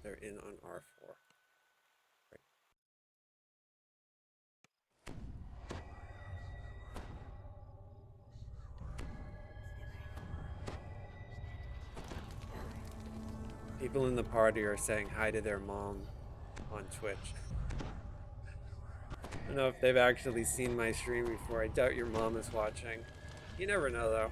they're in on R4. Right. People in the party are saying hi to their mom on Twitch. I don't know if they've actually seen my stream before. I doubt your mom is watching. You never know, though.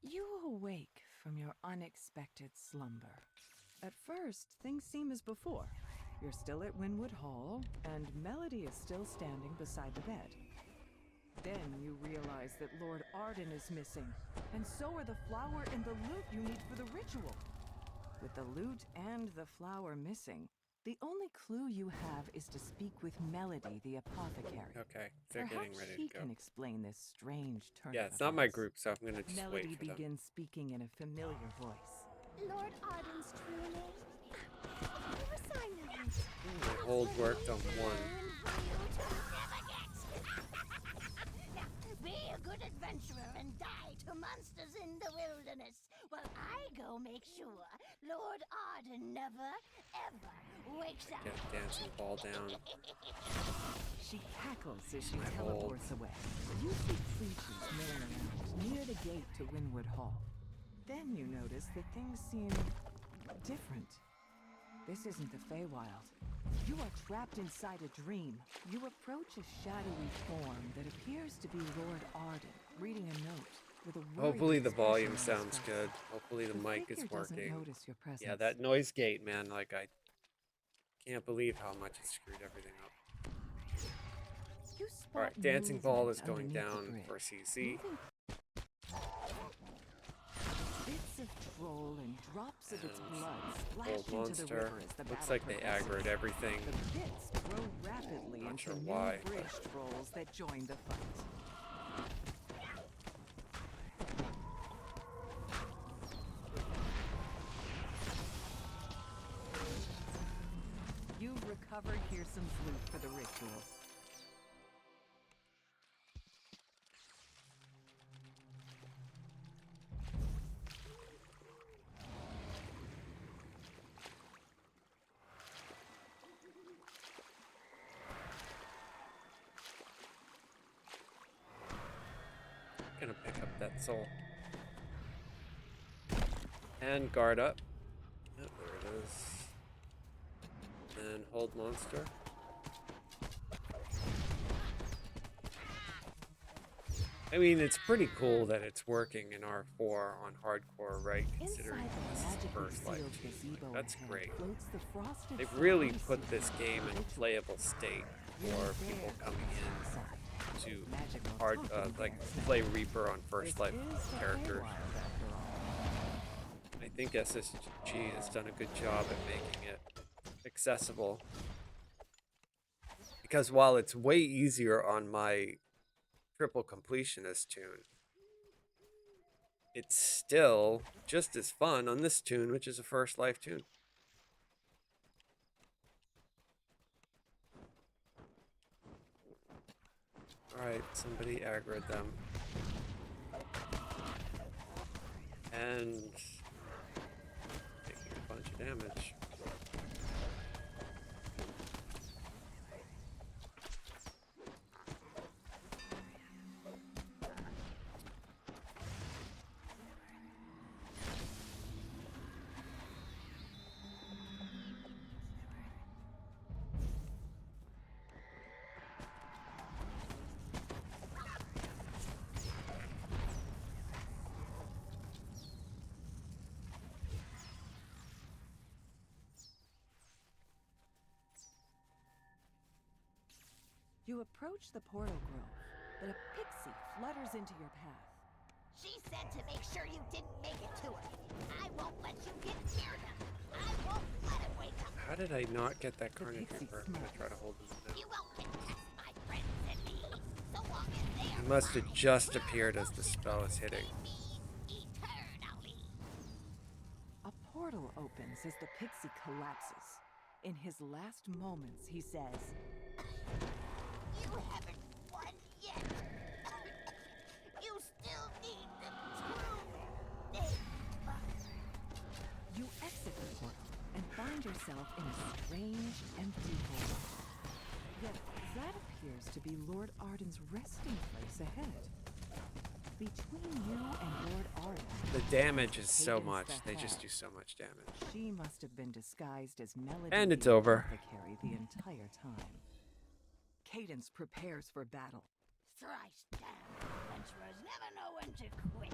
You awake from your unexpected slumber. At first, things seem as before. You're still at Winwood Hall, and Melody is still standing beside the bed. Then you realize that Lord Arden is missing, and so are the flower and the loot you need for the ritual. With the loot and the flower missing, the only clue you have is to speak with Melody, the apothecary. Okay, they're getting ready Perhaps she to go. can explain this strange turn Yeah, of it's not my events. group, so I'm gonna just Melody wait for them. begins speaking in a familiar voice. Lord Arden's true name? Never sign of it. My hold worked on one. Now, be a good adventurer and die to monsters in the wilderness, while I go make sure Lord Arden never, ever wakes up. Get a dancing ball down. She cackles as she My teleports away. You see creatures milling around near the gate to Winwood Hall. Then you notice that things seem different. This isn't the Feywild. You are trapped inside a dream. You approach a shadowy form that appears to be Lord Arden, reading a note with a worried Hopefully the expression volume on his sounds face. good. Hopefully the mic is figure doesn't working. notice your presence. Yeah, that noise gate, man, like I can't believe how much it screwed everything up. You spot Alright, dancing ball is movement going underneath the down bridge. for CC. Bits of troll and drops of its And blood splash old into the monster. river as the Looks battle like they progresses. aggroed everything. The bits grow rapidly Not into sure new why, bridge trolls that join the fight. You've recovered Hearsom's loot for the ritual. Gonna pick up that soul. And guard up. Yep, there it is. And hold monster. I mean, it's pretty cool that it's working in R4 on hardcore, right? Considering Inside this the is magically first life. sealed Like, gazebo that's ahead great. floats the frosted They've really flower put seed this game in a ritual. playable state for people coming in to Magical hard, talking like bears now. play Reaper on first This life is the characters. Feywild, after all. I think SSG has done a good job at making it accessible. Because while it's way easier on my triple completionist tune, it's still just as fun on this tune, which is a first life tune. Alright, somebody aggroed them. And taking a bunch of damage. You approach the portal grove, but a pixie flutters into your path. She said to make sure you didn't make it to her. I won't let you get near them. I won't let him wake up. How did I not get that Carnage pixie Reaper? I'm gonna smiles. try to hold him down. You won't contest my friends and me, so long as they are He must have just appeared as the spell is hitting. me eternally. A portal opens as the pixie collapses. In his last moments, he says, You haven't won yet. You still need the true name. you exit the portal and find yourself in a strange, empty hole. Yet that appears to be Lord Arden's resting place ahead. Between you and Lord Arden, The damage is so Hayden's much. the They head. just do so much damage. She must have been disguised as Melody And it's the over. apothecary the entire time. Cadence prepares for battle. Thrice damned adventurers never know when to quit.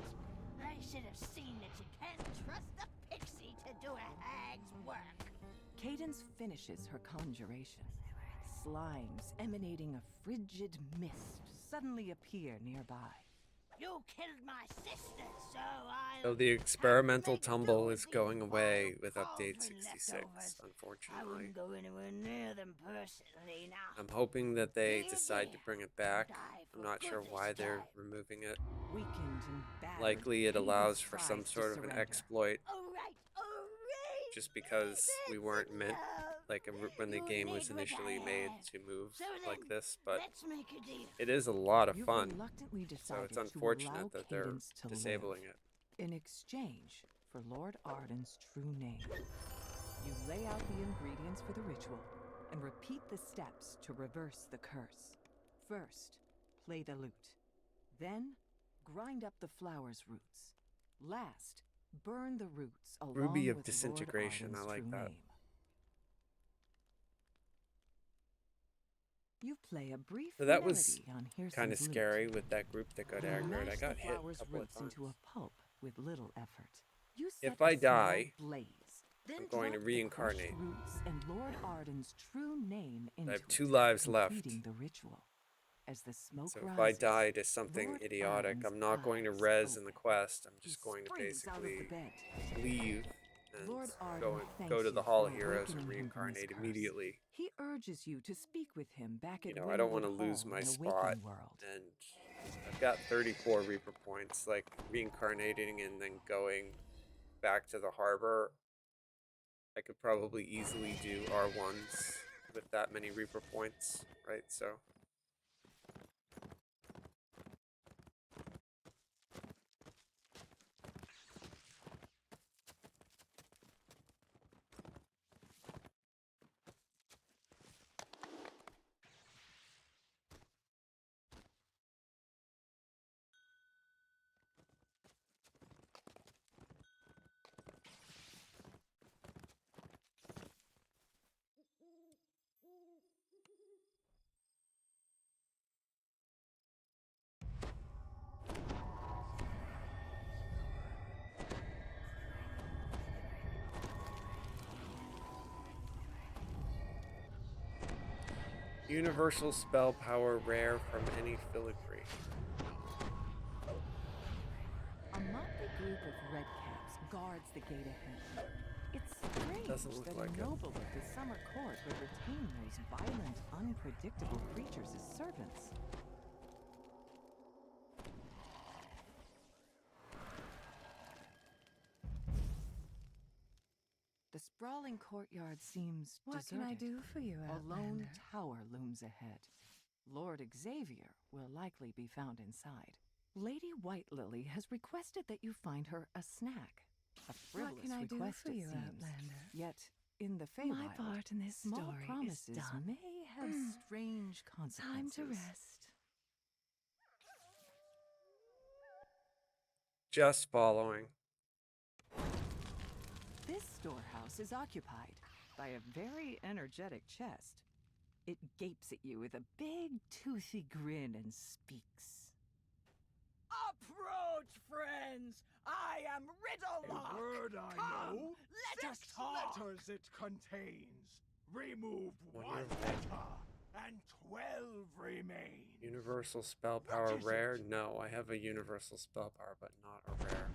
I should have seen that you can't trust the pixie to do a hag's work. Cadence finishes her conjuration. Slimes emanating a frigid mist suddenly appear nearby. You killed my sister, so I'll... So the experimental have to tumble do is with going these away wild with update cauldron 66, leftovers. I unfortunately. wouldn't go anywhere near them personally now. I'm hoping that they Here, decide to there. bring it back. Die I'm for not sure good why this they're time. removing it. Weakened and battered, Likely it Cadence allows for some tries to sort of an surrender. exploit, All right. just because we That's weren't meant, enough. like when the You game was need what initially I made have. to move So like then, this, but let's make a deal. it is a lot of You've fun. reluctantly So decided it's to allow unfortunate that they're Cadence to disabling live. it. In exchange for Lord Arden's true name, you lay out the ingredients for the ritual and repeat the steps to reverse the curse. First, play the lute. Then, grind up the flower's roots. Last, burn the roots along Ruby of with Disintegration, Lord I Arden's like true that. name. You play a brief So that was melody on Hearson's kind of lute. scary with that group that got You aggroed. I mash got the hit a flower's couple of roots times. into a pulp with little effort. You If set I a small die, blaze, then I'm going to drop the crushed reincarnate. roots and Lord Arden's true name into I have it, 2 lives left. completing the ritual. As the smoke So if rises, I die to something Lord idiotic, Arden's I'm not going to eyes res in the open. quest. I'm He just going to springs out of the basically bed. leave and Lord Arden go thanks to you the Hall for of Heroes and awakening him from his reincarnate curse. immediately. He urges you to speak with him back at You know, I don't want to Winwood lose Hall my in the spot, Waking World. and I've got 34 Reaper points. Like reincarnating and then going back to the harbor, I could probably easily do R1s with that many Reaper points, right? So universal spell power rare from any filigree. A motley group of redcaps guards the gate ahead. It's strange Doesn't look that like a it. noble of the summer court would retain those violent, unpredictable creatures as servants. The sprawling courtyard seems What can I deserted. do for you, A lone Outlander? tower looms ahead. Lord Xavier will likely be found inside. Lady White Lily has requested that you find her a snack. A frivolous What can I do request, for it you, seems. Outlander? Yet, in the My Feywild, part in this small story promises is done. may have strange Time consequences. to rest. Just following. This storehouse is occupied by a very energetic chest. It gapes at you with a big, toothy grin and speaks. Approach, friends! I am Riddlelock! A word I Come, know, let us 6 talk! letters it contains. Remove Wonder 1 if- letter, and 12 remain. Universal spell What power is rare? it? No, I have a universal spell power, but not a rare.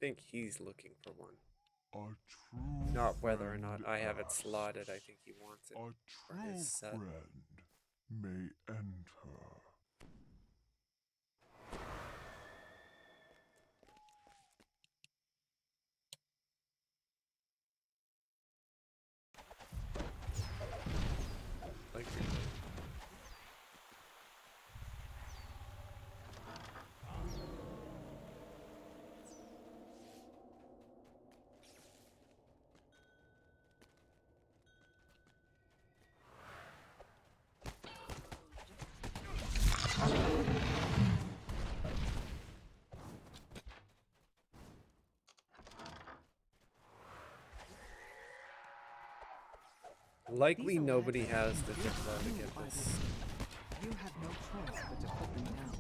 think he's looking for one. A true Not whether or not friend I have it asks, slotted. I think he wants it a for true his set. friend may enter. Like, likely These nobody elect has the indeed diplo to fuel get our this. destiny. You have no choice but to put them down.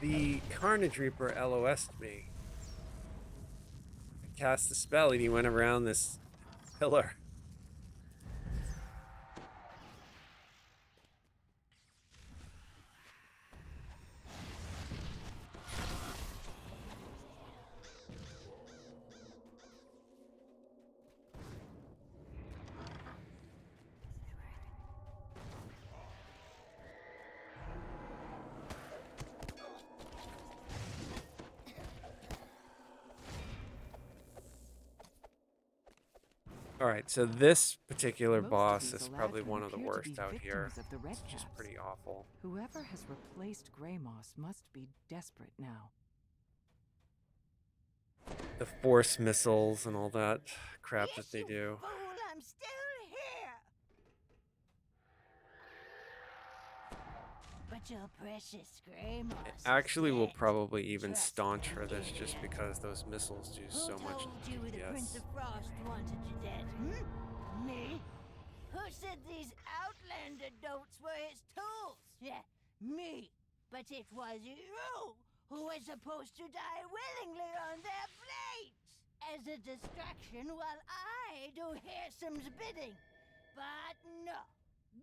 The Carnage Reaper LOS'd me. I cast the spell and he went around this pillar. Alright, so this particular Most of boss these is probably Eladrin one of the appear to worst be out here. victims of the red It's just caps. pretty awful. Whoever has replaced Grey Moss must be desperate now. The force missiles and all that crap that Yes, they you do. fool, I'm still here. But your precious Grey Moss It is actually will dead. probably even Trust staunch me, her this just idiot. because those missiles do Who so much told you the Prince DPS. of Frost wanted you dead? Hmm? Me? Who said these Outlander notes were his tools? Yeah, me. But it was you who was supposed to die willingly on their blades as a distraction while I do Harrison's bidding. But no.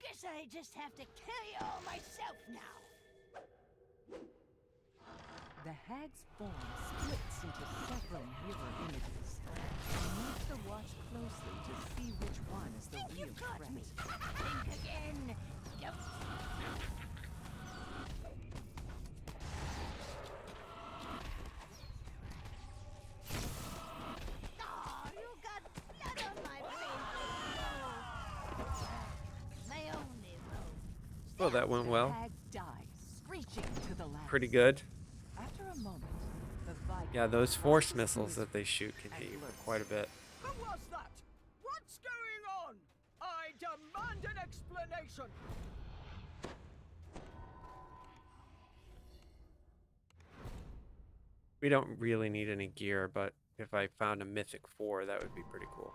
Guess I just have to kill you all myself now. The hag's form splits into several mirror images. You need to watch closely to see which one is the Think real you've got threat. me. Think again. Yep. Aw, you got blood on my painted robe. My only robe. Well, that went The well. hag dies, screeching to the last. Pretty good. After a moment, the Viking Yeah, those rises force to missiles his that they shoot can hit you and for lurks. quite a bit. Who was that? What's going on? I demand an explanation. We don't really need any gear, but if I found a Mythic 4, that would be pretty cool.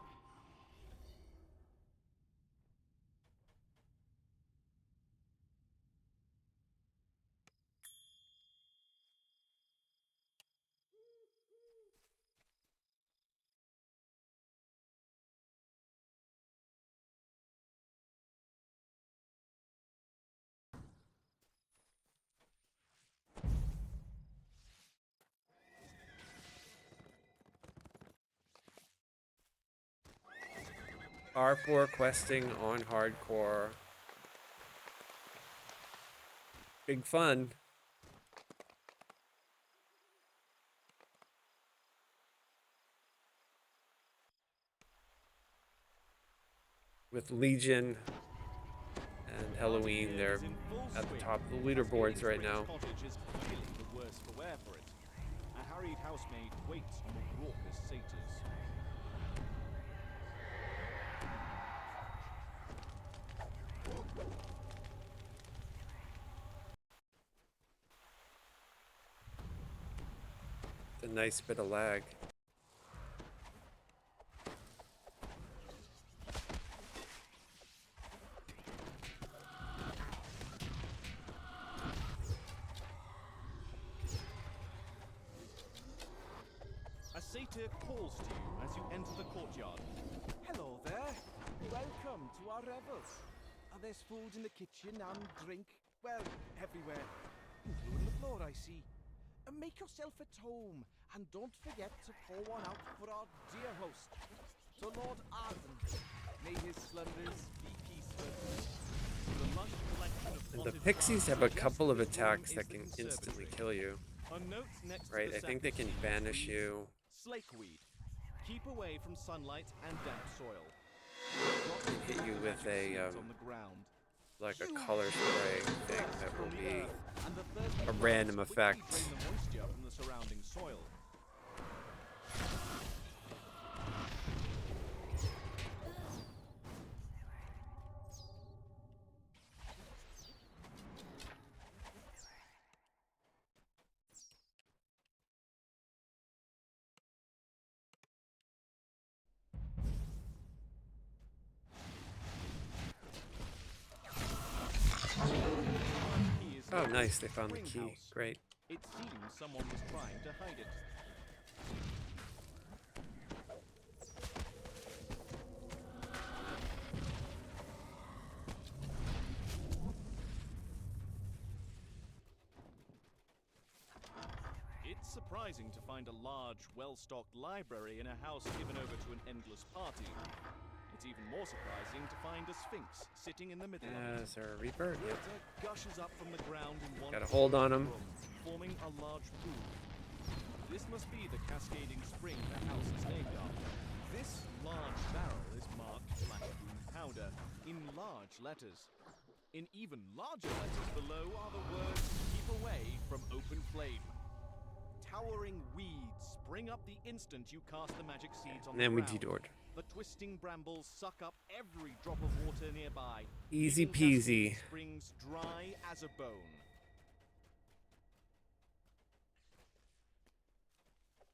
R4 questing on hardcore. Big fun. With Legion and Halloween, they're at the top of the leaderboards right now. Cottage is feeling the worse for wear for it. A harried housemaid waits on the raucous satyrs. It's a nice bit of lag. satyr calls to you as you enter the courtyard. Hello there. Welcome to our revels. There's food in the kitchen and drink, well, everywhere, including the floor, I see. Make yourself at home, and don't forget to pour one out for our dear host, the Lord Arden. May his slumbers be peaceful. The lush collection of And the potted pixies plants have a suggests couple of this room attacks is that the can conservatory. instantly kill you. On notes next to Right, the I think they can sacrifice banish reads, you. Slakeweed. Keep away from sunlight and damp soil. And hit you with a on the ground. like a color spray thing that will From the be earth, and the thirsty a plants random quickly effect. drain the moisture from the surrounding soil. He is Oh, in nice, the they found the spring key. house. Great. It seems someone was trying to hide it. It's surprising to find a large, well-stocked library in a house given over to an endless party. It's even more surprising to find a sphinx sitting in the middle of it. Is there a Reaper? Yep. Water gushes up from the ground in one Got a hold on room, him. forming a large pool. This must be the cascading spring the house is named after. This large barrel is marked black moon powder in large letters. In even larger letters below are the words "Keep away from open flame." Towering weeds spring up the instant you cast the magic seeds on And then the we ground. detoured. The twisting brambles suck up every drop of water nearby. Easy leaving cascading peasy. springs dry as a bone.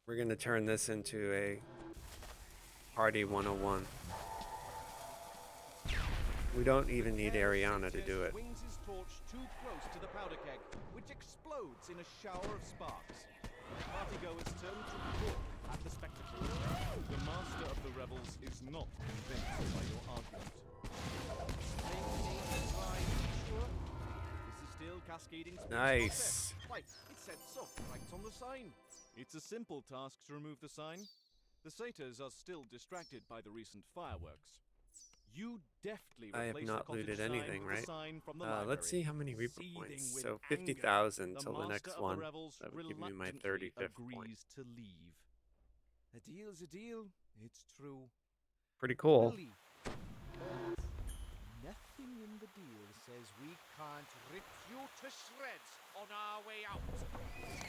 We're gonna turn this into a Party 101. We don't even need Ariana to do it. Swings his torch too close to the powder keg, which explodes in a shower of sparks. Partygoers turn to look at the spectacle. The master of the revels is not convinced by your argument. This is still cascading springs Nice. process. Why, it said so right on the sign. It's a simple task to remove the sign. The satyrs are still distracted by the recent fireworks. You deftly I have replace not the cottage looted sign anything, with the right? sign from the Let's library. see how many Reaper Seething points. with So anger, 50,000 the till the master next of the one. revels That would give me my reluctantly 35th point. agrees to leave. A deal's a deal, it's true. Pretty cool. Really. But nothing in the deal says we can't rip you to shreds on our way out.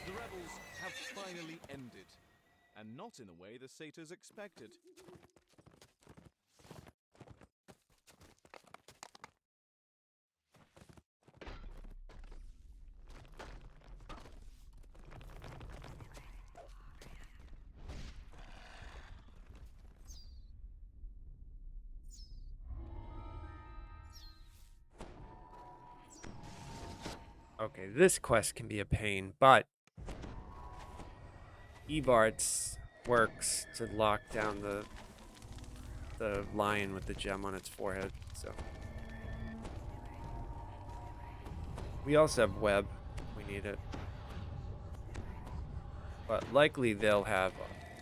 The revels have finally ended, and not in the way the satyrs expected. Okay, this quest can be a pain, but Evarts works to lock down the lion with the gem on its forehead. So we also have web. We need it, but likely they'll have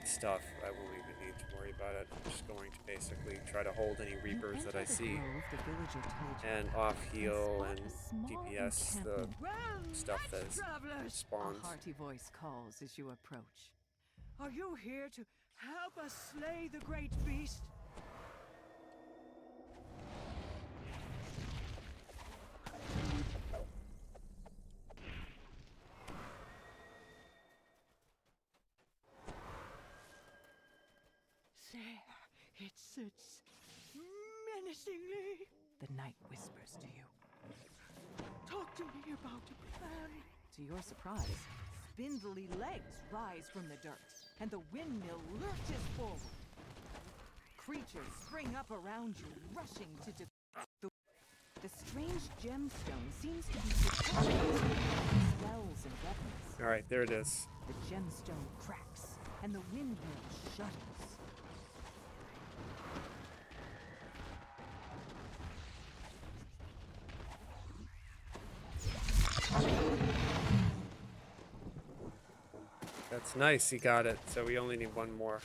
stuff. I won't even need to worry about it. I'm just going to basically try to hold any Reapers that I see and off heal and DPS the stuff that's travelers. spawns. A hearty voice calls as you approach. Are you here to help us slay the great beast? There it sits, menacingly. The night whispers to you. Talk to me about a plan. To your surprise, spindly legs rise from the dirt, and the windmill lurches forward. Creatures spring up around you, rushing to defeat the strange gemstone seems to be protecting you from spells and weapons. All right, there it is. The gemstone cracks, and the windmill shudders. That's nice, he got it. So we only need one more.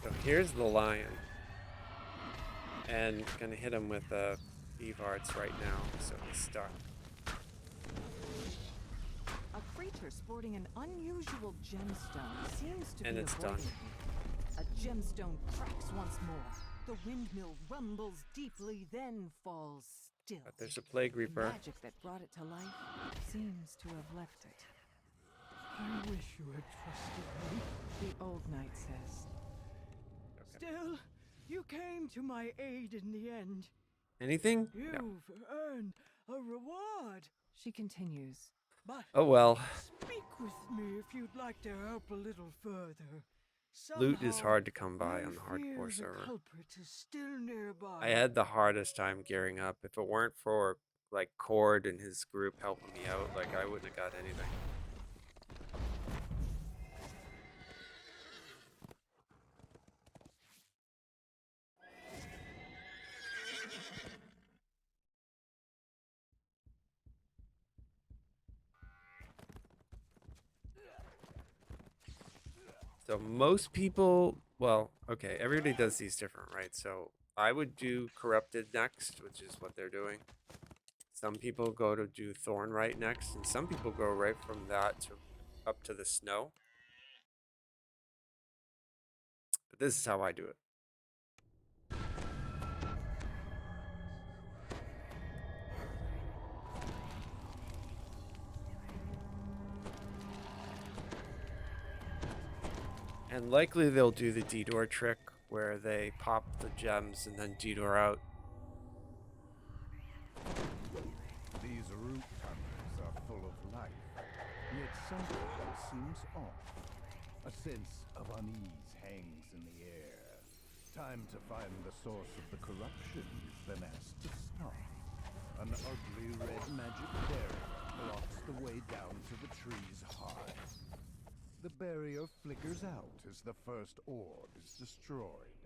So here's the lion. And gonna hit him with Beevards right now, so he's stuck. A creature sporting an unusual gemstone seems to And be it's avoiding done. him. A gemstone cracks once more. The windmill rumbles deeply, then falls still. But there's a Plague The Reaper. magic that brought it to life seems to have left it. I wish you had trusted me. The old knight says. Still, you came to my aid in the end. Anything? You've No. earned a reward. She continues. But Oh well. speak with me if you'd like to help a little further. Loot is Somehow, hard to come by I on the fear hardcore the server. culprit is still nearby. I had the hardest time gearing up. If it weren't for like Cord and his group helping me out, like I wouldn't have got anything. So most people, well, okay, everybody does these different, right? So I would do Corrupted next, which is what they're doing. Some people go to do Thornright next, and some people go right from that to up to the snow. But this is how I do it. And likely they'll do the detour trick where they pop the gems and then detour out. These root tunnels are full of life, yet something seems off. A sense of unease hangs in the air. Time to find the source of the corruption you've been asked to stop. An ugly red magic barrier blocks the way down to the tree's heart. The barrier flickers out as the first orb is destroyed.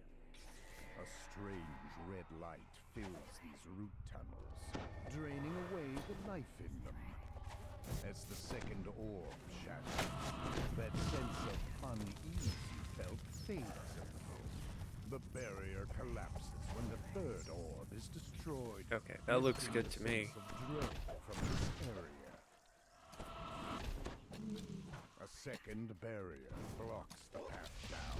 A strange red light fills these root tunnels, draining away the life in them. As the second orb shatters, that sense of unease you felt fades a little. The barrier collapses when the third orb is destroyed. Okay, that looks good to me. Sense of dread from this area. A second barrier blocks the path down.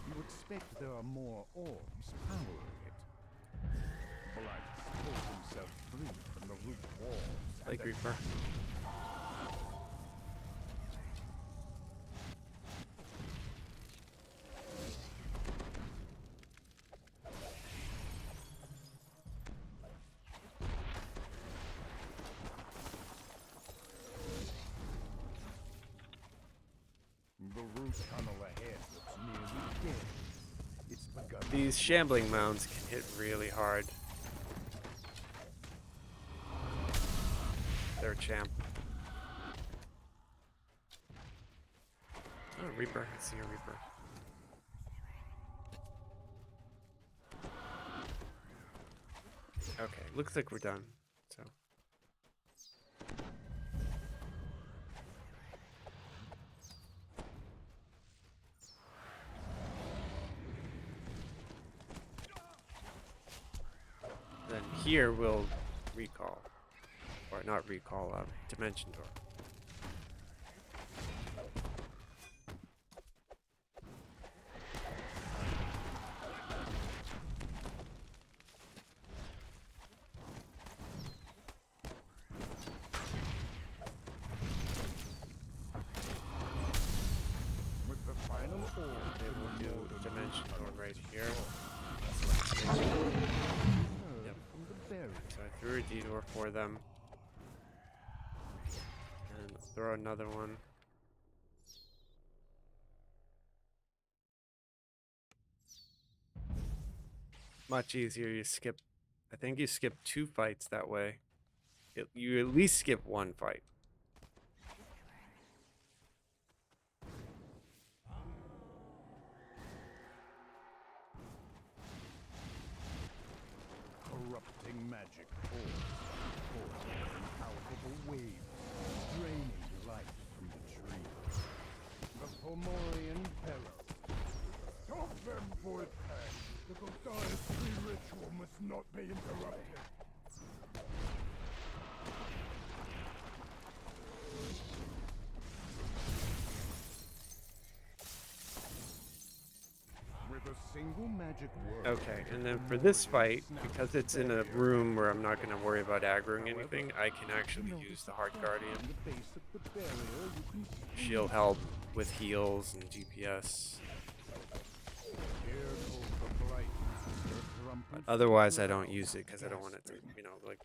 You expect there are more orbs powering it. Blight pulls himself free from the root walls. Plague Reaper. The root tunnel ahead looks nearly dead. It's begun. These shambling mounds can hit really hard. They're a champ. Oh, Reaper. I see a Reaper. Okay, looks like we're done. So. Then here we'll recall. Or not recall, Dimension Door. With the final orb, Then we'll do through a detour for them. And I'll throw another one. Much easier. You skip, I think you skip 2 fights that way. You at least skip 1 fight. Corrupting magic force, impalpable waves, draining life from the tree. The Fomorian peril. Stop them, void pack! The Godia's tree ritual must not be interrupted. With a single magic word. Okay, and then for this fight, because it's in a room where I'm not going to worry about aggroing anything, I can actually use the Heart Guardian. She'll help with heals and DPS. But otherwise, I don't use it because I don't want it to, you know, like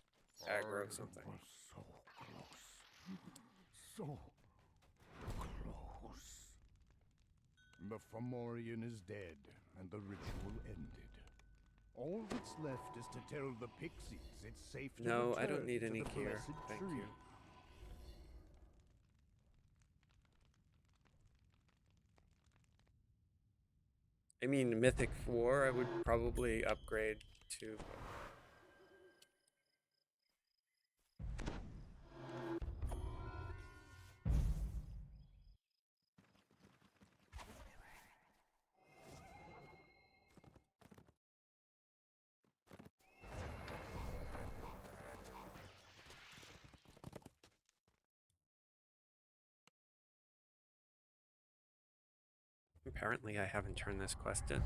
aggro something. So close. The Fomorian is dead, and the ritual ended. All that's left is to tell the pixies it's safe to No, I don't return need to any the gear. blessed Thank tree. you. I mean, Mythic 4, I would probably upgrade to. Apparently, I haven't turned this quest in.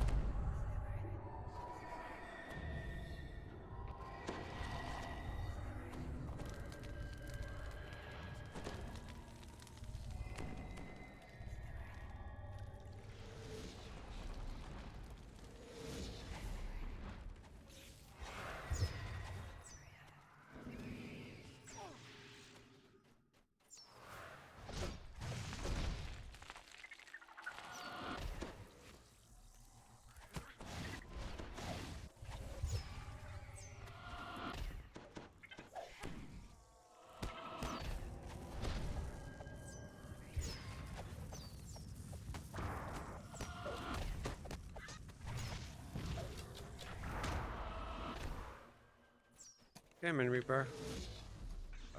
Come in, Reaper.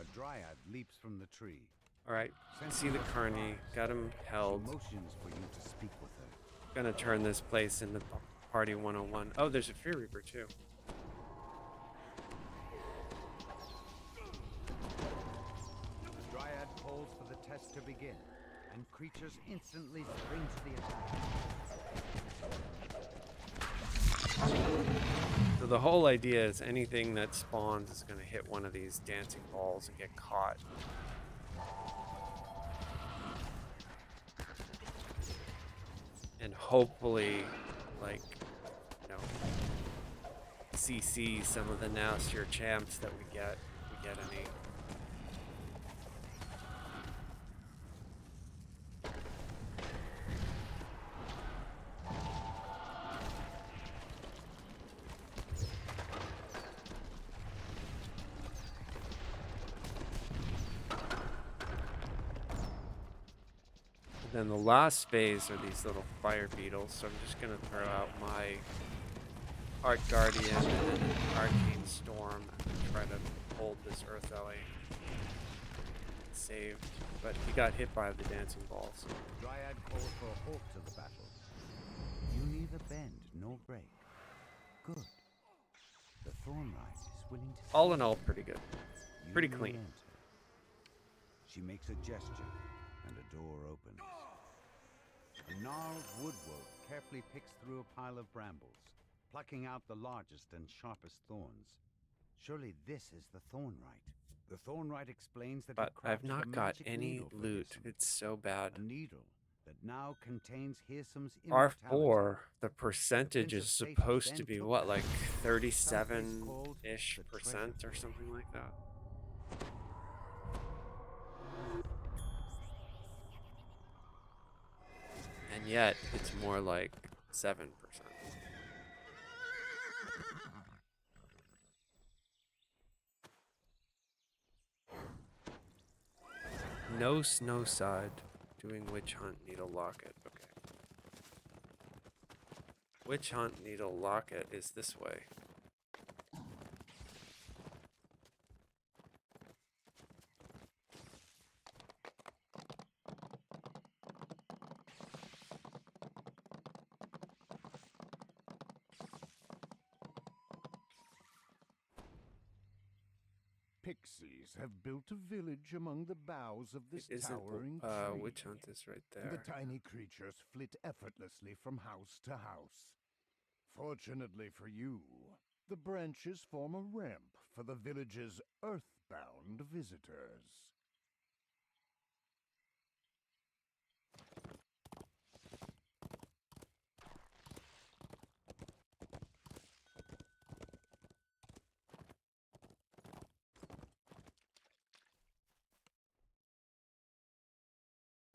A dryad leaps from the tree. Alright, see the Carney. Got him held. She motions for you to speak with her. Gonna turn this place into Party 101. Oh, there's a Fear Reaper too. The dryad calls for the test to begin, and creatures instantly spring to the attack. So the whole idea is anything that spawns is gonna hit one of these dancing balls and get caught. And hopefully, like, you know, CC some of the nastier champs that we get, if we get any. Then the last phase are these little fire beetles, so I'm just gonna throw out my Art Guardian and an Arcane Storm and try to hold this Earth Alley saved. But he got hit by the dancing balls. Dryad calls for a halt to the battle. You neither bend nor break. Good. The Thornride is willing to. All in all, pretty good. You Pretty may clean. enter. She makes a gesture, and a door opens. A gnarled woodwolf carefully picks through a pile of brambles, plucking out the largest and sharpest thorns. Surely this is the Thornrite. The Thornrite explains that But he I've crafted a not got magic any needle for loot. this. It's so bad. A needle that now contains Hirsam's R4, immortality. the percentage is Prince of Fate supposed to then be took what, her, like something called 37-ish the percent treasure or something like that? And yet, it's more like 7%. No snow side. Doing witch hunt needle locket. Okay. Witch hunt needle locket is this way. Pixies have built a village among the boughs of this It isn't. towering tree. Witch hunt is right The there. tiny creatures flit effortlessly from house to house. Fortunately for you, the branches form a ramp for the village's earthbound visitors.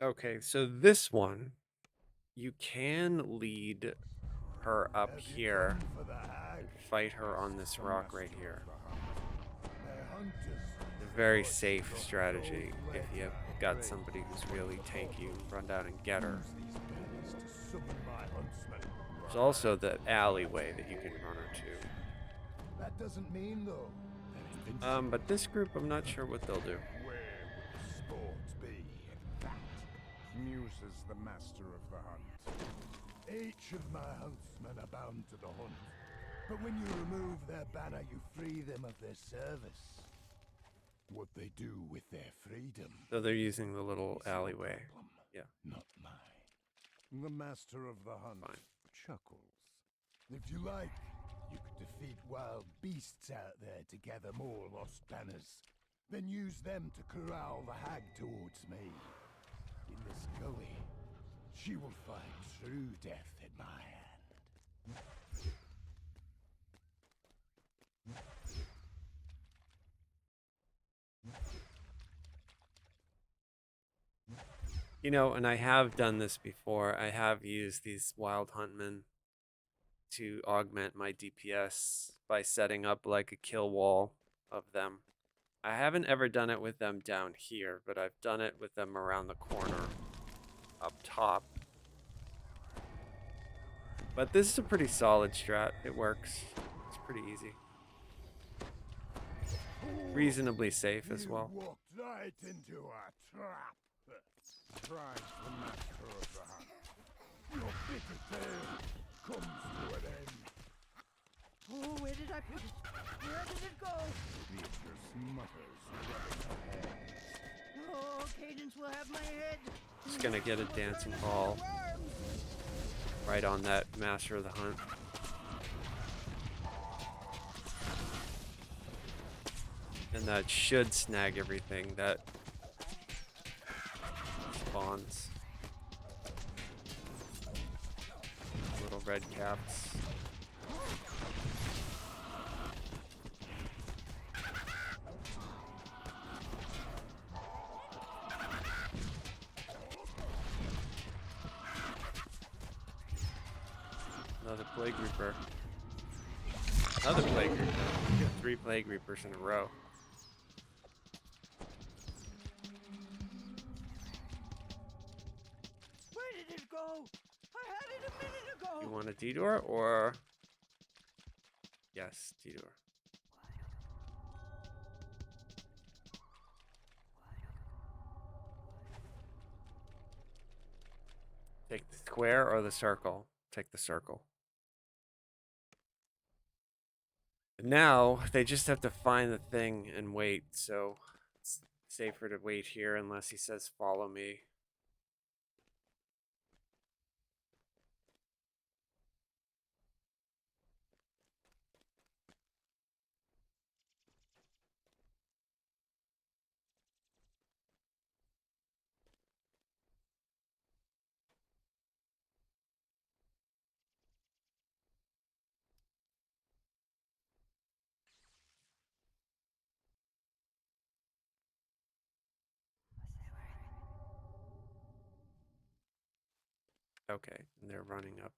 Okay, so this one, you can lead her up Have you here come for the hag? and fight her on this The rock right master here. of the hunt. Their hunters A very forge safe the strategy gold if you've leather got grave somebody who's of really the tanky, hobble. run down and get her. Use these berries to summon my huntsman. There's also the alleyway that you can run her to. That doesn't mean, though, they're invincible. But this group, I'm not sure what they'll do. Where would the sport be? That muses the master of the hunt. Each of my huntsmen are bound to the hunt, but when you remove their banner, you free them of their service. What they do with their freedom So they're using the little is your alleyway. problem, Yeah. not mine. The master of the hunt Fine. chuckles. If you like, you could defeat wild beasts out there to gather more lost banners. Then use them to corral the hag towards me. In this gully, she will find true death at my hand. You know, and I have done this before. I have used these wild huntmen to augment my DPS by setting up like a kill wall of them. I haven't ever done it with them down here, but I've done it with them around the corner up top. But this is a pretty solid strat. It works. It's pretty easy. Reasonably safe as well. You walked right into a trap. Cries the master of the hunt. Your bitter tale comes to an end. Oh, where did I put it? Where did it go? Beatrice mutters, rubbing her hands. Oh, Cadence will have my head. Just gonna get a dancing ball right on that master of the hunt. And that should snag everything that spawns. Little red caps. Another plague reaper. Another plague reaper. We got 3 plague reapers in a row. Where did it go? I had it a minute ago. You want a detour or? Yes, detour. Take the square or the circle? Take the circle. Now they just have to find the thing and wait, so it's safer to wait here unless he says follow me. Okay, and they're running up.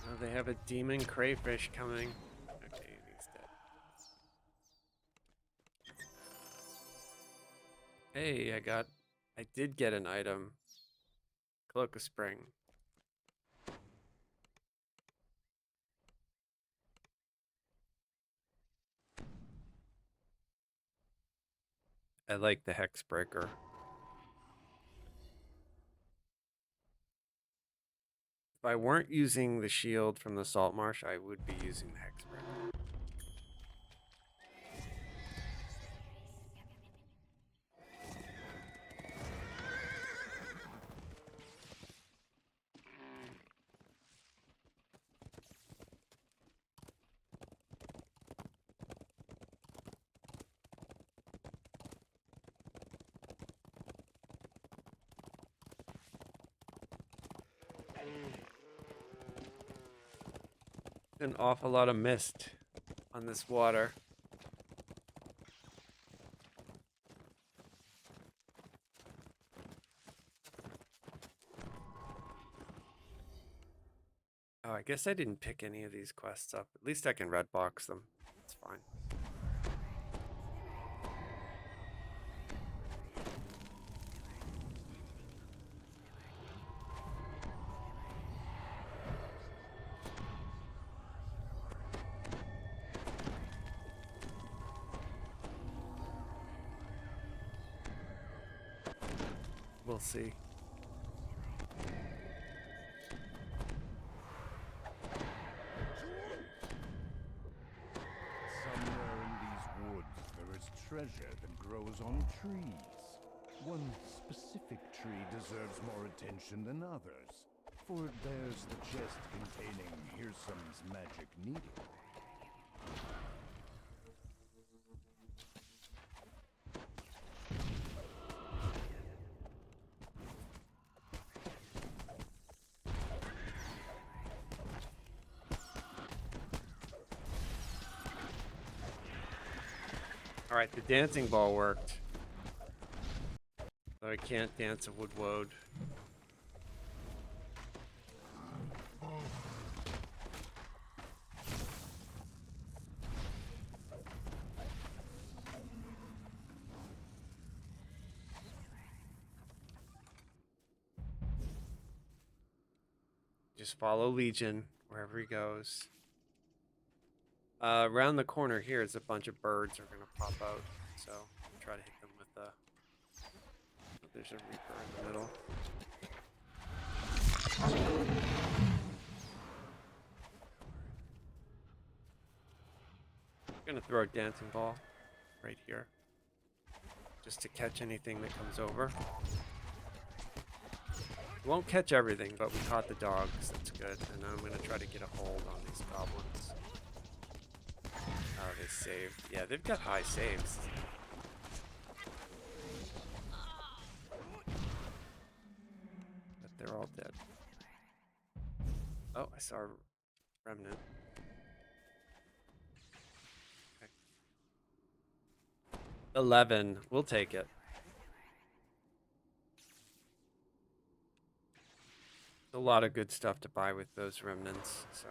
Oh, they have a demon crayfish coming. Okay, he's dead. Hey, I did get an item. Cloak of Spring. I like the Hexbreaker. If I weren't using the shield from the Salt Marsh, I would be using the Hexbreaker. An awful lot of mist on this water. Oh, I guess I didn't pick any of these quests up. At least I can red box them. It's fine. We'll see. Somewhere in these woods, there is treasure that grows on trees. One specific tree deserves more attention than others, for it bears the chest containing Hearsome's magic needle. Alright, the dancing ball worked. Though I can't dance a wood-woad. Just follow Legion wherever he goes. Around the corner here is a bunch of birds are gonna pop out, so I'll try to hit them with the. Oh, there's a Reaper in the middle. I'm gonna throw a dancing ball right here, just to catch anything that comes over. We won't catch everything, but we caught the dogs. That's good. And I'm gonna try to get a hold on these goblins. Oh, they saved. Yeah, they've got high saves. But they're all dead. Oh, I saw a remnant. Okay. 11. We'll take it. A lot of good stuff to buy with those remnants, so.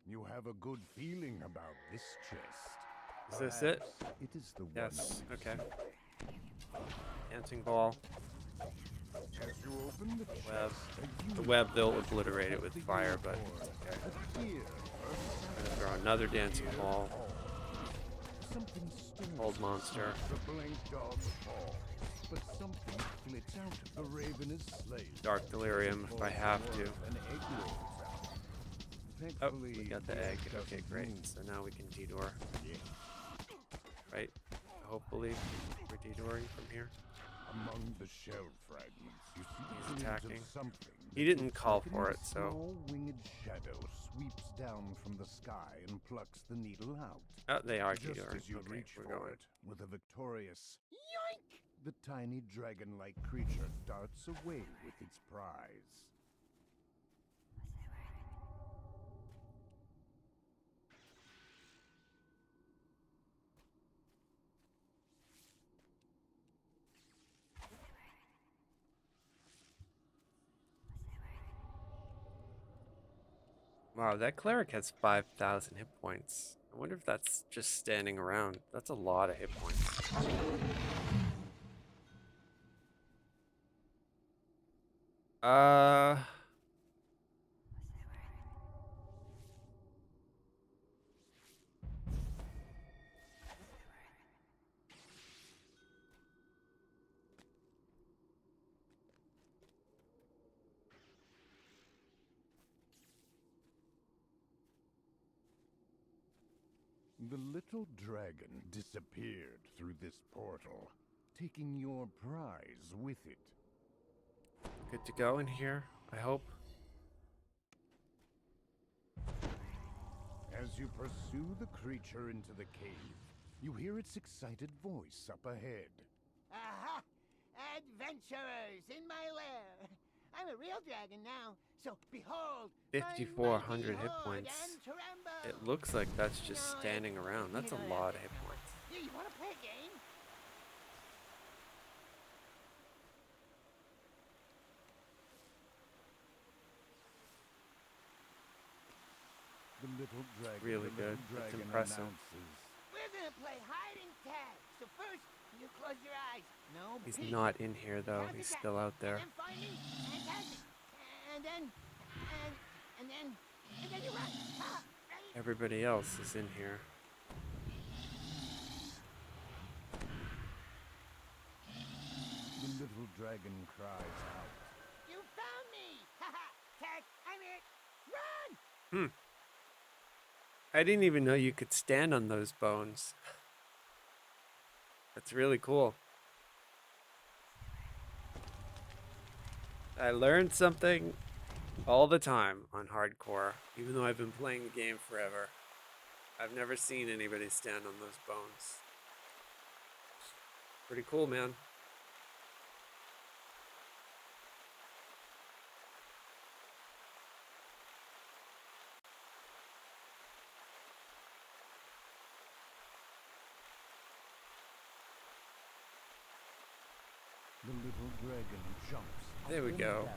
You have a good feeling about this chest. Is this it? Perhaps it is the Yes. one. Okay. Dancing ball. As you open the chest, Web. a The unicorn web, they'll obliterate it with fire, but okay. appears. I'm gonna throw another dancing ball. Something stirs. Old monster. The blank dog falls, but something flits out. The raven is slain. Dark delirium if I have to. An egg rolls out. Oh, Thankfully, we got the egg. doesn't Okay, great. move. So now we can detour. Right? Hopefully we're detouring from here. Among the shell fragments, you see He's the gleams attacking. of something. He didn't call for it, so. Small winged shadow sweeps down from the sky and plucks the needle out. Oh, they are Just detouring. as you Okay, reach we're for going. it, with a victorious yoink, the tiny dragon-like creature darts away with its prize. Wow, that cleric has 5,000 hit points. I wonder if that's just standing around. That's a lot of hit points. The little dragon disappeared through this portal, taking your prize with it. Good to go in here, I hope. As you pursue the creature into the cave, you hear its excited voice up ahead. Aha! Adventurers in my lair! I'm a real dragon now, so behold, my 5,400 mighty hit horde points. and tremble. It looks like that's just standing around. That's a lot of hit points. Yeah, you want to play a game? The little dragon. Really the little good. That's dragon impressive. announces, We're gonna play hide and tag. So first, you close your eyes. No, He's peek. not in here though. Count He's attack. still out there. And then find me and tag me. And then, and then you run. Ah, ready? Everybody else is in here. the little dragon cries out. You found me! Haha! Tag, I'm it! Run! I didn't even know you could stand on those bones. That's really cool. I learned something all the time on hardcore, even though I've been playing the game forever. I've never seen anybody stand on those bones. Pretty cool, man. The little dragon jumps. There we up and go. down.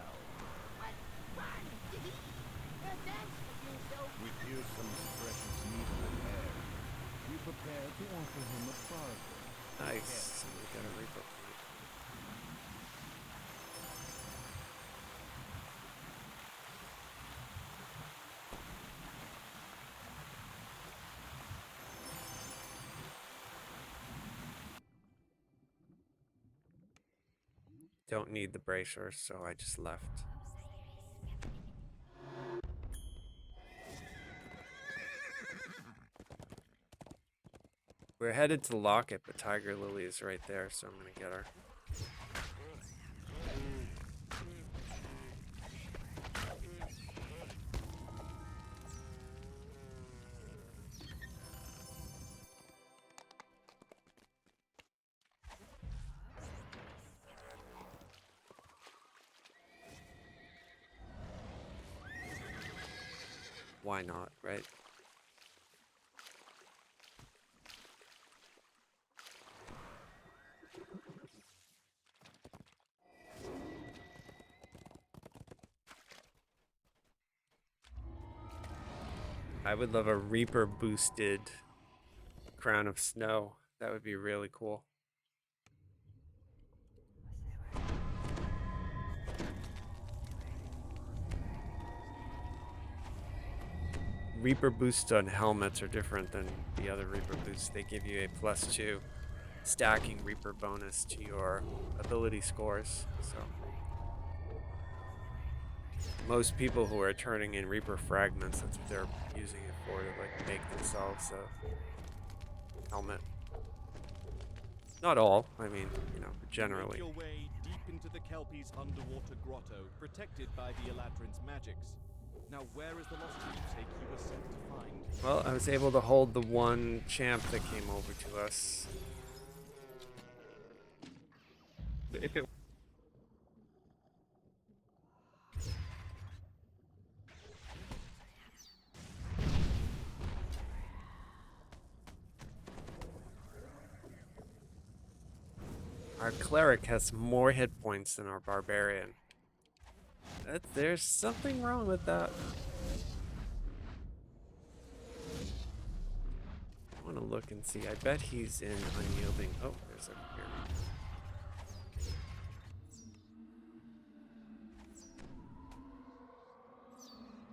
What? Run! Thanks for doing so. With Fearsom's precious needle in hand, you prepare to offer him a bargain. Nice. We got a Reaper point. Don't need the bracers, so I just left. We're headed to Locket, but Tiger Lily is right there, so I'm gonna get her. Why not, right? I would love a Reaper boosted Crown of Snow. That would be really cool. Reaper boosts on helmets are different than the other Reaper boosts. They give you a +2 stacking Reaper bonus to your ability scores. So most people who are turning in Reaper fragments, that's what they're using it for, to like make themselves a helmet. Not all, I mean, you know, generally. You make your way deep into the Kelpie's underwater grotto, protected by the Eladrin's magics. Now, where is the lost keepsake you were sent to find? Well, I was able to hold the one champ that came over to us. If it Our cleric has more hit points than our barbarian. There's something wrong with that. I want to look and see. I bet he's in unyielding. Oh, there's a pyramid.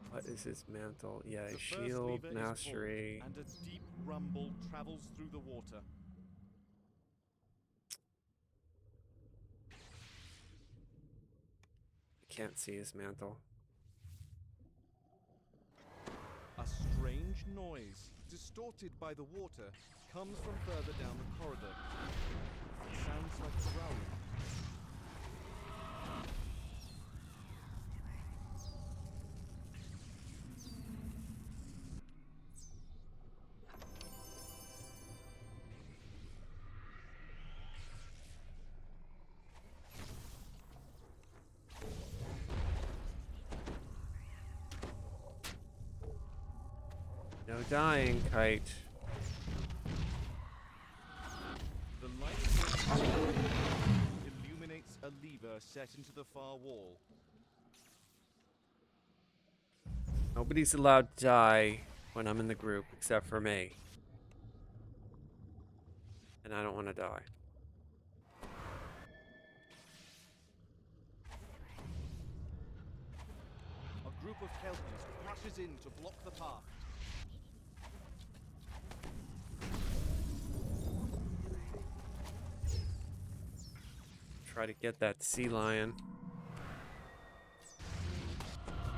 What is his mantle? Yeah, The first shield, lever is mastery. pulled, and a deep rumble travels through the water. I can't see his mantle. A strange noise, distorted by the water, comes from further down the corridor. It sounds like growling. No dying, Kite. The light illuminates a lever set into the far wall. Nobody's allowed to die when I'm in the group except for me. And I don't want to die. A group of Kelpies rushes in to block the path. Try to get that sea lion.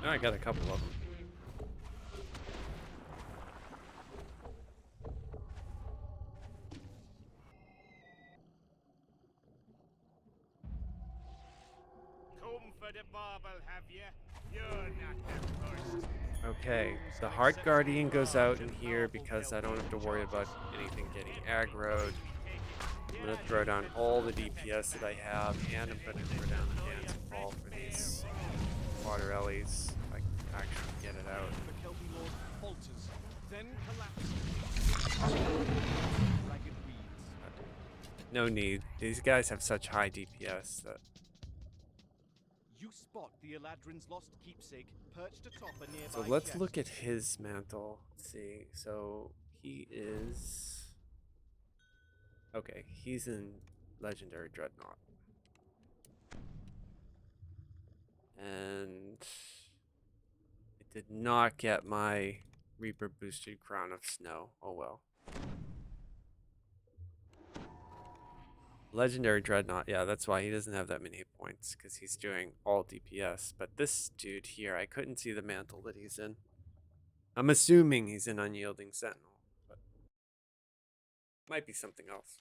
Oh, I got a couple of them. Come for the bauble, have you? You're not the first. Okay, the Heart Guardian goes out in here because I don't have to worry about anything getting aggroed. I'm gonna throw down all the DPS that I have, and I'm gonna throw down the Dance of Ball for these water ellies. If I can actually get it out. The Kelpie Lord falters, then collapses. Ragged weeds. No need. These guys have such high DPS that You spot the Eladrin's lost keepsake perched atop a nearby So let's chest. look at his mantle. Let's see. So he is. Okay, he's in Legendary Dreadnought. And it did not get my Reaper boosted Crown of Snow. Oh well. Legendary Dreadnought, yeah, that's why he doesn't have that many hit points, because he's doing all DPS. But this dude here, I couldn't see the mantle that he's in. I'm assuming he's in Unyielding Sentinel, but might be something else.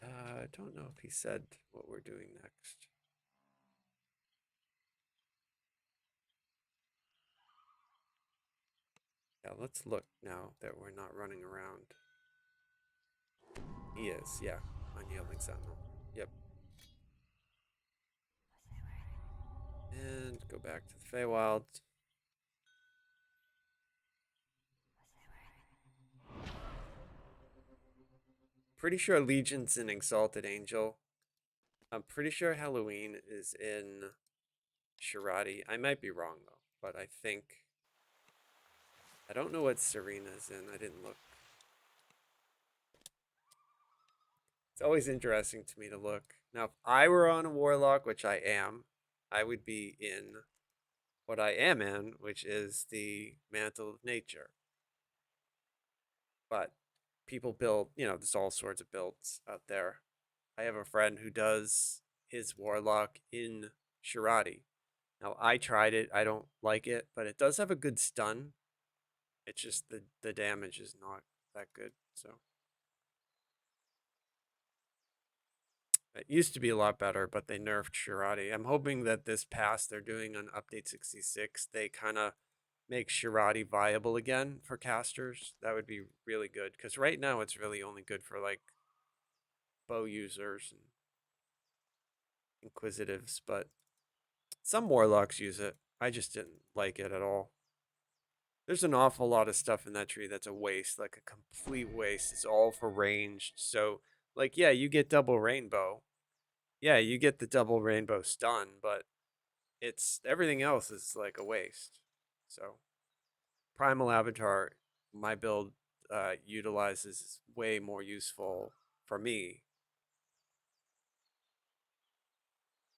I don't know if he said what we're doing next. Yeah, let's look now that we're not running around. He is, yeah. Unyielding Sentinel. Yep. And go back to the Feywild. Pretty sure Legion's in Exalted Angel. I'm pretty sure Halloween is in Shirati. I might be wrong though, but I think I don't know what Serena's in. I didn't look. It's always interesting to me to look. Now, if I were on a warlock, which I am, I would be in what I am in, which is the Mantle of Nature. But people build, there's all sorts of builds out there. I have a friend who does his warlock in Shirati. Now, I tried it. I don't like it, but it does have a good stun. It's just the damage is not that good. So it used to be a lot better, but they nerfed Shirati. I'm hoping that this pass they're doing on update 66, they kind of make Shirati viable again for casters. That would be really good, because right now it's really only good for like bow users and inquisitives, but some warlocks use it. I just didn't like it at all. There's an awful lot of stuff in that tree that's a waste, like a complete waste. It's all for ranged. So, like, yeah, you get double rainbow. Yeah, you get the double rainbow stun, but it's everything else is like a waste. So, Primal Avatar, my build utilizes way more useful for me